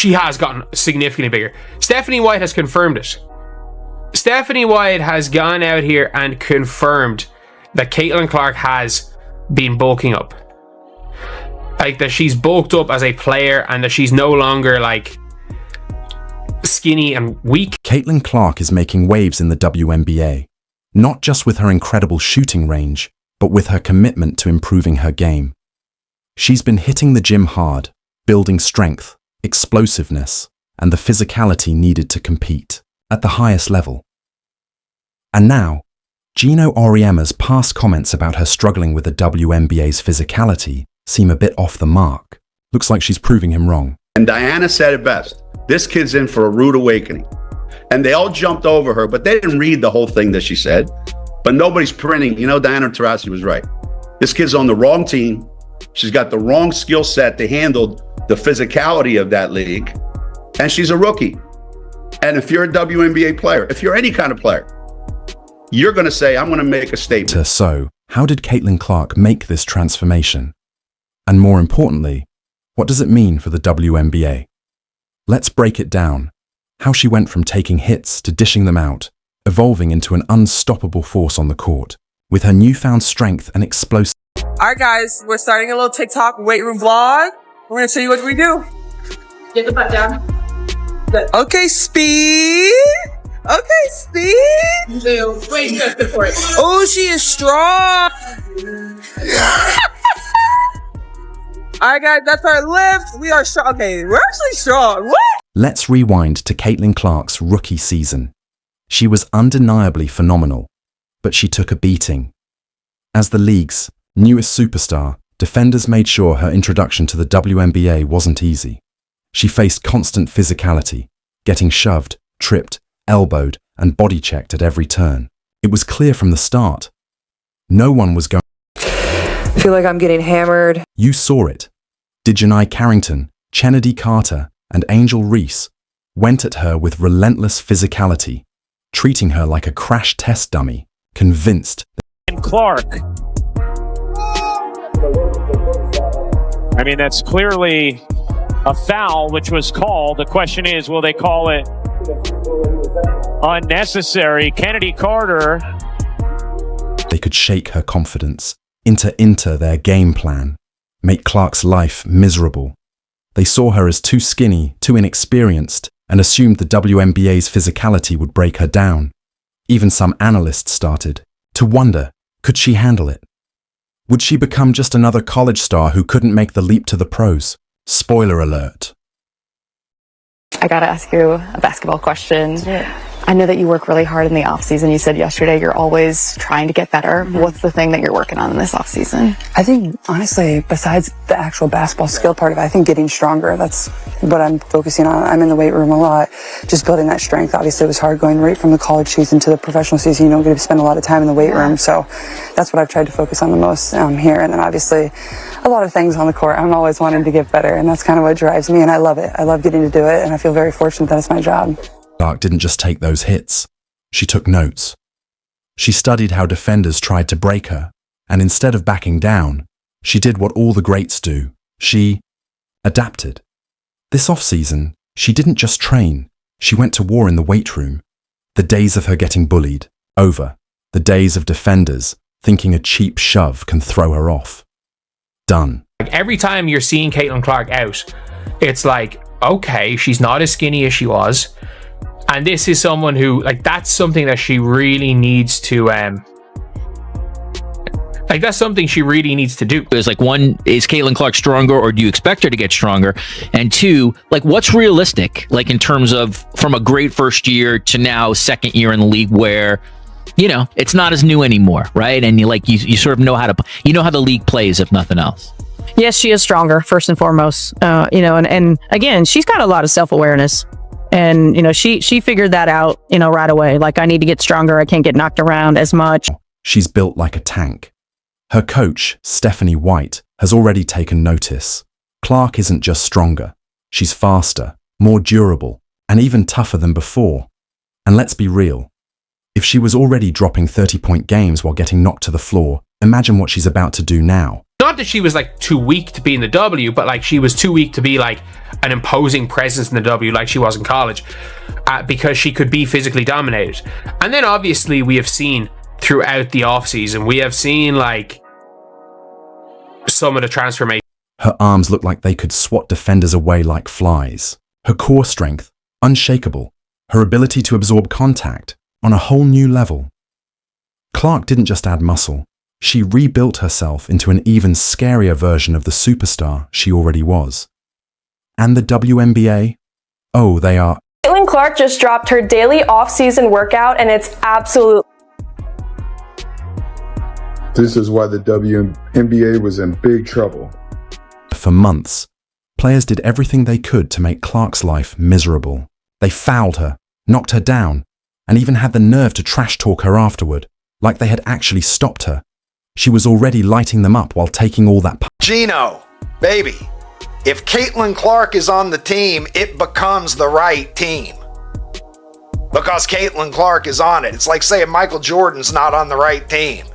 she has gotten significantly bigger. Stephanie White has confirmed it. Stephanie White has gone out here and confirmed that Caitlyn Clark has been bulking up. Like, that she's bulked up as a player and that she's no longer like skinny and weak. Caitlyn Clark is making waves in the WNBA, not just with her incredible shooting range, but with her commitment to improving her game. She's been hitting the gym hard, building strength, explosiveness, and the physicality needed to compete at the highest level. And now, Geno Auriemma's past comments about her struggling with the WNBA's physicality seem a bit off the mark. Looks like she's proving him wrong. And Diana said it best. This kid's in for a rude awakening. And they all jumped over her, but they didn't read the whole thing that she said. But nobody's printing. You know, Diana Taurasi was right. This kid's on the wrong team. She's got the wrong skill set to handle the physicality of that league. And she's a rookie. And if you're a WNBA player, if you're any kind of player, you're going to say, I'm going to make a statement. So, how did Caitlyn Clark make this transformation? And more importantly, what does it mean for the WNBA? Let's break it down. How she went from taking hits to dishing them out, evolving into an unstoppable force on the court, with her newfound strength and explosive. Alright guys, we're starting a little TikTok weight room vlog. We're gonna show you what we do. Get the butt down. Good. Okay, speed. Okay, speed. Wait, good for it. Oh, she is strong. Alright guys, that's our lift. We are strong. Okay, we're actually strong. What? Let's rewind to Caitlyn Clark's rookie season. She was undeniably phenomenal, but she took a beating. As the league's newest superstar, defenders made sure her introduction to the WNBA wasn't easy. She faced constant physicality, getting shoved, tripped, elbowed, and body-checked at every turn. It was clear from the start. No one was going. I feel like I'm getting hammered. You saw it. Dejanai Carrington, Kennedy Carter, and Angel Reese went at her with relentless physicality, treating her like a crash test dummy, convinced. And Clark. I mean, that's clearly a foul, which was called. The question is, will they call it unnecessary? Kennedy Carter. They could shake her confidence, enter their game plan, make Clark's life miserable. They saw her as too skinny, too inexperienced, and assumed the WNBA's physicality would break her down. Even some analysts started to wonder, could she handle it? Would she become just another college star who couldn't make the leap to the pros? Spoiler alert. I gotta ask you a basketball question. Yeah. I know that you work really hard in the offseason. You said yesterday you're always trying to get better. Mm-hmm. What's the thing that you're working on in this offseason? I think, honestly, besides the actual basketball skill part of it, I think getting stronger, that's what I'm focusing on. I'm in the weight room a lot, just building that strength. Obviously, it was hard going right from the college season to the professional season. You don't get to spend a lot of time in the weight room, so that's what I've tried to focus on the most here. And then obviously, a lot of things on the court. I'm always wanting to get better, and that's kind of what drives me, and I love it. I love getting to do it, and I feel very fortunate that it's my job. Clark didn't just take those hits. She took notes. She studied how defenders tried to break her, and instead of backing down, she did what all the greats do. She adapted. This offseason, she didn't just train. She went to war in the weight room. The days of her getting bullied, over. The days of defenders thinking a cheap shove can throw her off. Done. Every time you're seeing Caitlyn Clark out, it's like, okay, she's not as skinny as she was. And this is someone who, like, that's something that she really needs to, that's something she really needs to do. Is like, one, is Caitlyn Clark stronger, or do you expect her to get stronger? And two, like, what's realistic, like, in terms of from a great first year to now second year in the league where, you know, it's not as new anymore, right? And you sort of know how the league plays, if nothing else. Yes, she is stronger, first and foremost. And again, she's got a lot of self-awareness. And, she figured that out, right away. Like, I need to get stronger. I can't get knocked around as much. She's built like a tank. Her coach, Stephanie White, has already taken notice. Clark isn't just stronger. She's faster, more durable, and even tougher than before. And let's be real. If she was already dropping 30-point games while getting knocked to the floor, imagine what she's about to do now. Not that she was like too weak to be in the W, but like she was too weak to be like an imposing presence in the W like she was in college, because she could be physically dominated. And then obviously we have seen throughout the offseason, we have seen like some of the transformation. Her arms looked like they could swat defenders away like flies. Her core strength, unshakable. Her ability to absorb contact, on a whole new level. Clark didn't just add muscle. She rebuilt herself into an even scarier version of the superstar she already was. And the WNBA? Oh, they are... Caitlyn Clark just dropped her daily off-season workout, and it's absolute. This is why the WNBA was in big trouble. For months, players did everything they could to make Clark's life miserable. They fouled her, knocked her down, and even had the nerve to trash talk her afterward, like they had actually stopped her. She was already lighting them up while taking all that... Geno, baby, if Caitlyn Clark is on the team, it becomes the right team. Because Caitlyn Clark is on it. It's like saying Michael Jordan's not on the right team.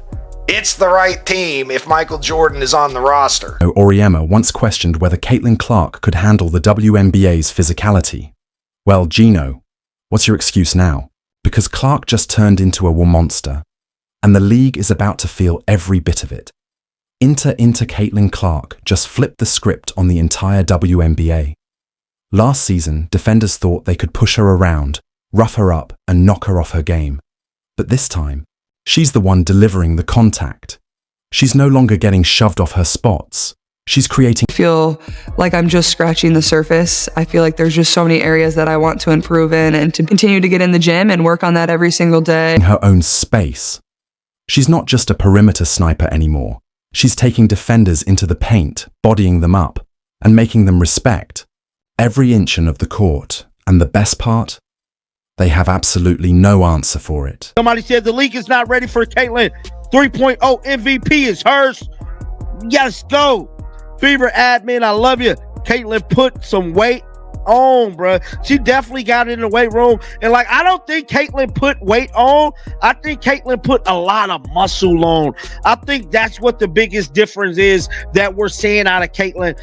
It's the right team if Michael Jordan is on the roster. Auriemma once questioned whether Caitlyn Clark could handle the WNBA's physicality. Well, Geno, what's your excuse now? Because Clark just turned into a monster. And the league is about to feel every bit of it. Into Caitlyn Clark just flipped the script on the entire WNBA. Last season, defenders thought they could push her around, rough her up, and knock her off her game. But this time, she's the one delivering the contact. She's no longer getting shoved off her spots. She's creating... I feel like I'm just scratching the surface. I feel like there's just so many areas that I want to improve in and to continue to get in the gym and work on that every single day. Her own space. She's not just a perimeter sniper anymore. She's taking defenders into the paint, bodying them up, and making them respect every inch of the court. And the best part? They have absolutely no answer for it. Somebody said the league is not ready for Caitlyn. 3.0 MVP is hers. Yes, go. Fever admin, I love you. Caitlyn put some weight on, bro. She definitely got in the weight room. And like, I don't think Caitlyn put weight on. I think Caitlyn put a lot of muscle on. I think that's what the biggest difference is that we're seeing out of Caitlyn.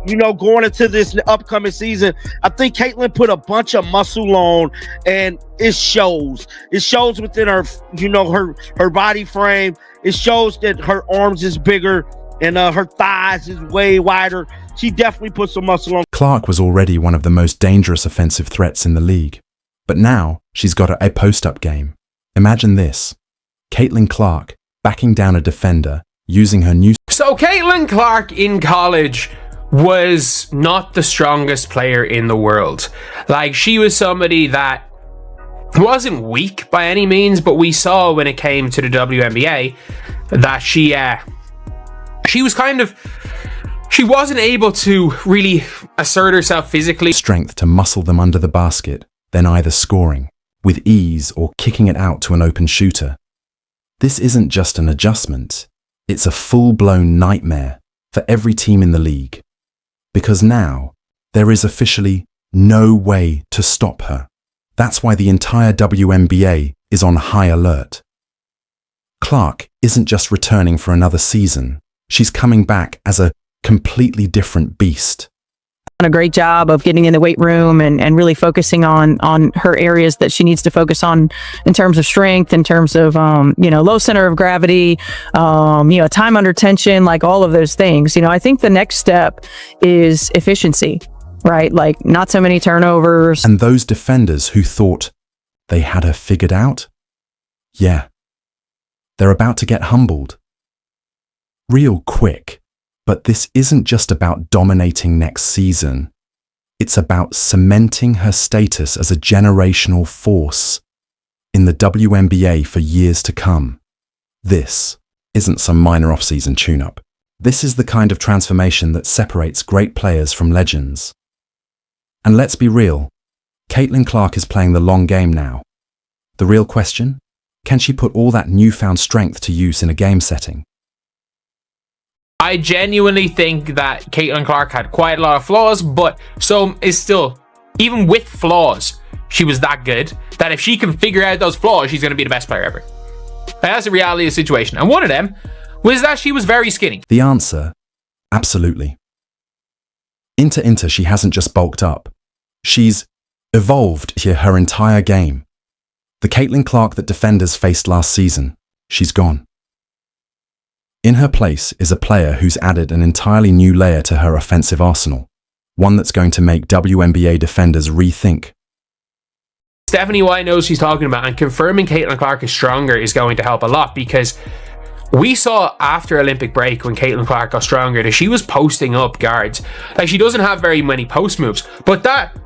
You know, going into this upcoming season, I think Caitlyn put a bunch of muscle on, and it shows. It shows within her, you know, her body frame. It shows that her arms is bigger and her thighs is way wider. She definitely put some muscle on. Clark was already one of the most dangerous offensive threats in the league, but now she's got a post-up game. Imagine this. Caitlyn Clark backing down a defender using her new... So Caitlyn Clark in college was not the strongest player in the world. Like, she was somebody that wasn't weak by any means, but we saw when it came to the WNBA that she was kind of... She wasn't able to really assert herself physically. Strength to muscle them under the basket, then either scoring with ease or kicking it out to an open shooter. This isn't just an adjustment. It's a full-blown nightmare for every team in the league. Because now, there is officially no way to stop her. That's why the entire WNBA is on high alert. Clark isn't just returning for another season. She's coming back as a completely different beast. Done a great job of getting in the weight room and really focusing on her areas that she needs to focus on in terms of strength, in terms of low center of gravity, time under tension, like all of those things. I think the next step is efficiency, right? Like not so many turnovers. And those defenders who thought they had her figured out, yeah, they're about to get humbled. Real quick. But this isn't just about dominating next season. It's about cementing her status as a generational force in the WNBA for years to come. This isn't some minor off-season tune-up. This is the kind of transformation that separates great players from legends. And let's be real, Caitlyn Clark is playing the long game now. The real question? Can she put all that newfound strength to use in a game setting? I genuinely think that Caitlyn Clark had quite a lot of flaws, but so is still, even with flaws, she was that good that if she can figure out those flaws, she's going to be the best player ever. That's the reality of the situation. And one of them was that she was very skinny. The answer, absolutely. Inter, she hasn't just bulked up. She's evolved here her entire game. The Caitlyn Clark that defenders faced last season, she's gone. In her place is a player who's added an entirely new layer to her offensive arsenal, one that's going to make WNBA defenders rethink. Stephanie White knows what she's talking about, and confirming Caitlyn Clark is stronger is going to help a lot, because we saw after Olympic break when Caitlyn Clark got stronger that she was posting up guards. Like, she doesn't have very many post moves, but that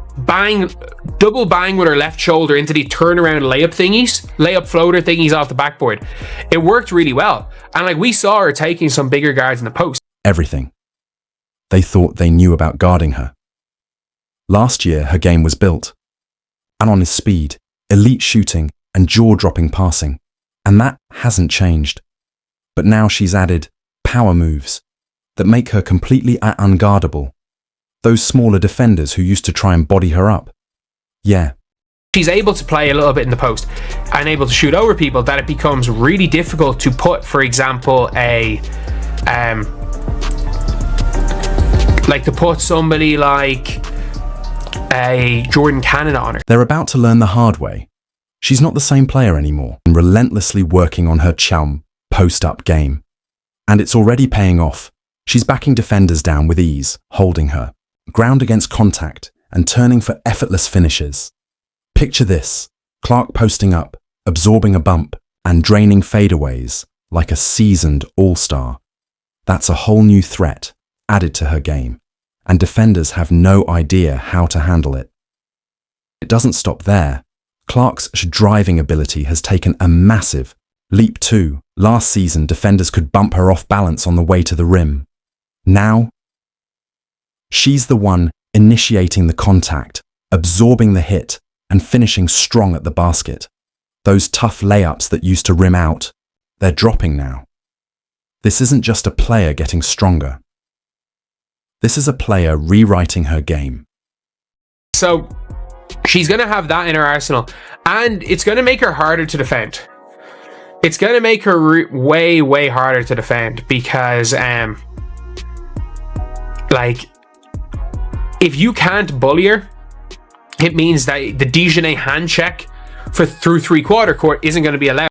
double bang with her left shoulder into the turnaround layup floater thingies off the backboard, it worked really well. And like, we saw her taking some bigger guards in the post. Everything. They thought they knew about guarding her. Last year, her game was built. And on his speed, elite shooting, and jaw-dropping passing. And that hasn't changed. But now she's added power moves that make her completely unguardable. Those smaller defenders who used to try and body her up. Yeah. She's able to play a little bit in the post and able to shoot over people that it becomes really difficult to put, for example, to put somebody like a Jordan Canada on her. They're about to learn the hard way. She's not the same player anymore, and relentlessly working on her post-up game. And it's already paying off. She's backing defenders down with ease, holding her, ground against contact, and turning for effortless finishes. Picture this: Clark posting up, absorbing a bump, and draining fadeaways like a seasoned all-star. That's a whole new threat added to her game, and defenders have no idea how to handle it. It doesn't stop there. Clark's driving ability has taken a massive leap too. Last season, defenders could bump her off balance on the way to the rim. Now, she's the one initiating the contact, absorbing the hit, and finishing strong at the basket. Those tough layups that used to rim out, they're dropping now. This isn't just a player getting stronger. This is a player rewriting her game. So, she's going to have that in her arsenal, and it's going to make her harder to defend. It's going to make her way, way harder to defend, because, if you can't bully her, it means that the Dejanay hand check through three-quarter court isn't going to be allowed.